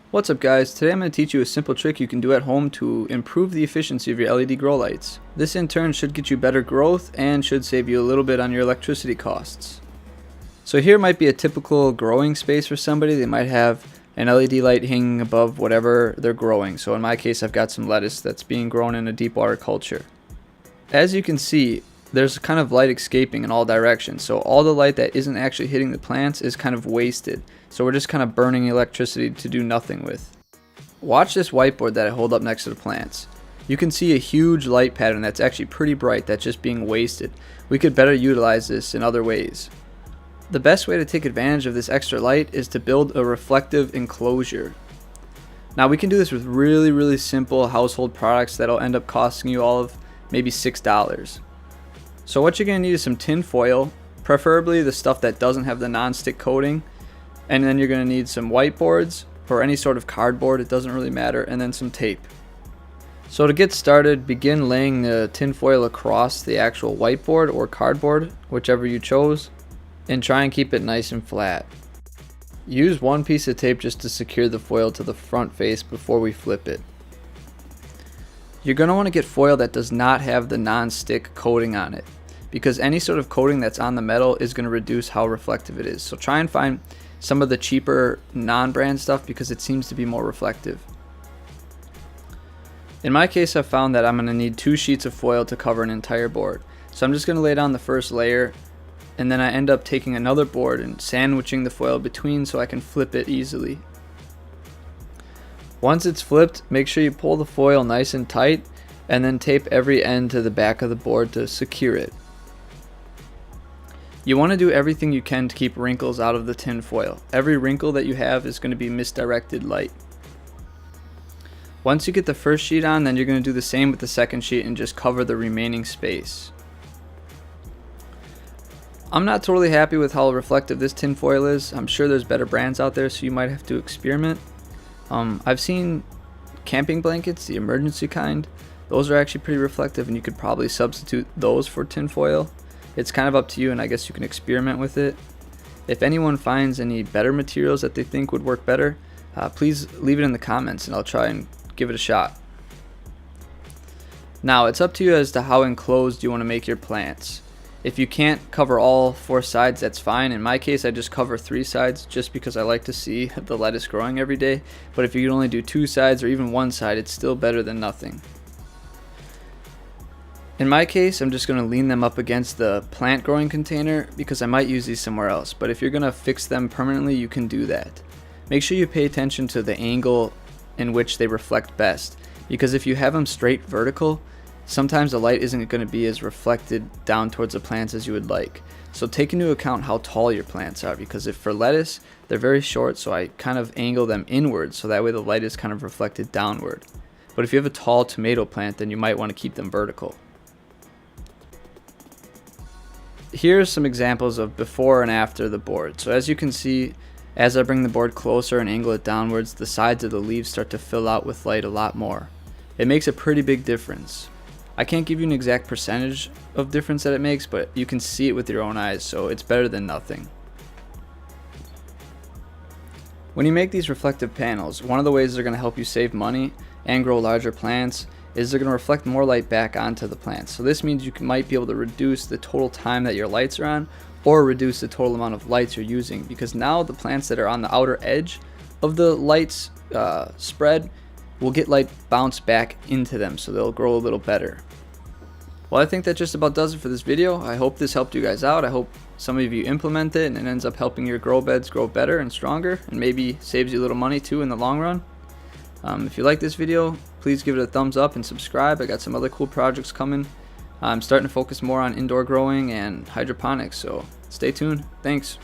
What's up guys, today I'm going to teach you a simple trick you can do at home to improve the efficiency of your LED grow lights. This in turn should get you better growth and should save you a little bit on your electricity costs. So here might be a typical growing space for somebody. They might have an LED light hanging above whatever they're growing. So in my case I've got some lettuce that's being grown in a deep water culture. As you can see, there's kind of light escaping in all directions, so all the light that isn't actually hitting the plants is kind of wasted. So we're just kind of burning electricity to do nothing with. Watch this whiteboard that I hold up next to the plants. You can see a huge light pattern that's actually pretty bright that's just being wasted. We could better utilize this in other ways. The best way to take advantage of this extra light is to build a reflective enclosure. Now we can do this with really simple household products that'll end up costing you all of maybe $6. So what you're going to need is some tin foil, preferably the stuff that doesn't have the non-stick coating, and then you're going to need some whiteboards or any sort of cardboard, it doesn't really matter, and then some tape. So to get started, begin laying the tin foil across the actual whiteboard or cardboard, whichever you chose, and try and keep it nice and flat. Use one piece of tape just to secure the foil to the front face before we flip it. You're going to want to get foil that does not have the non-stick coating on it, because any sort of coating that's on the metal is going to reduce how reflective it is. So try and find some of the cheaper non-brand stuff because it seems to be more reflective. In my case, I've found that I'm going to need 2 sheets of foil to cover an entire board. So I'm just going to lay down the first layer, and then I end up taking another board and sandwiching the foil between so I can flip it easily. Once it's flipped, make sure you pull the foil nice and tight and then tape every end to the back of the board to secure it. You want to do everything you can to keep wrinkles out of the tin foil. Every wrinkle that you have is going to be misdirected light. Once you get the first sheet on, then you're going to do the same with the second sheet and just cover the remaining space. I'm not totally happy with how reflective this tin foil is. I'm sure there's better brands out there, so you might have to experiment. I've seen camping blankets, the emergency kind. Those are actually pretty reflective and you could probably substitute those for tin foil. It's kind of up to you, and I guess you can experiment with it. If anyone finds any better materials that they think would work better, please leave it in the comments and I'll try and give it a shot. Now it's up to you as to how enclosed you want to make your plants. If you can't cover all 4 sides, that's fine. In my case, I just cover 3 sides just because I like to see the lettuce growing every day. But if you can only do 2 sides or even 1 side, it's still better than nothing. In my case, I'm just going to lean them up against the plant growing container because I might use these somewhere else. But if you're going to fix them permanently, you can do that. Make sure you pay attention to the angle in which they reflect best, because if you have them straight vertical, sometimes the light isn't going to be as reflected down towards the plants as you would like. So take into account how tall your plants are, because if for lettuce, they're very short, so I kind of angle them inward so that way the light is kind of reflected downward. But if you have a tall tomato plant, then you might want to keep them vertical. Here's some examples of before and after the board. So as you can see, as I bring the board closer and angle it downwards, the sides of the leaves start to fill out with light a lot more. It makes a pretty big difference. I can't give you an exact percentage of difference that it makes, but you can see it with your own eyes, so it's better than nothing. When you make these reflective panels, one of the ways they're going to help you save money and grow larger plants is they're going to reflect more light back onto the plants. So this means you might be able to reduce the total time that your lights are on, or reduce the total amount of lights you're using, because now the plants that are on the outer edge of the lights spread will get light bounce back into them, so they'll grow a little better. Well, I think that just about does it for this video. I hope this helped you guys out. I hope some of you implement it and it ends up helping your grow beds grow better and stronger, and maybe saves you a little money too in the long run. If you like this video, please give it a thumbs up and subscribe. I got some other cool projects coming. I'm starting to focus more on indoor growing and hydroponics, so stay tuned. Thanks.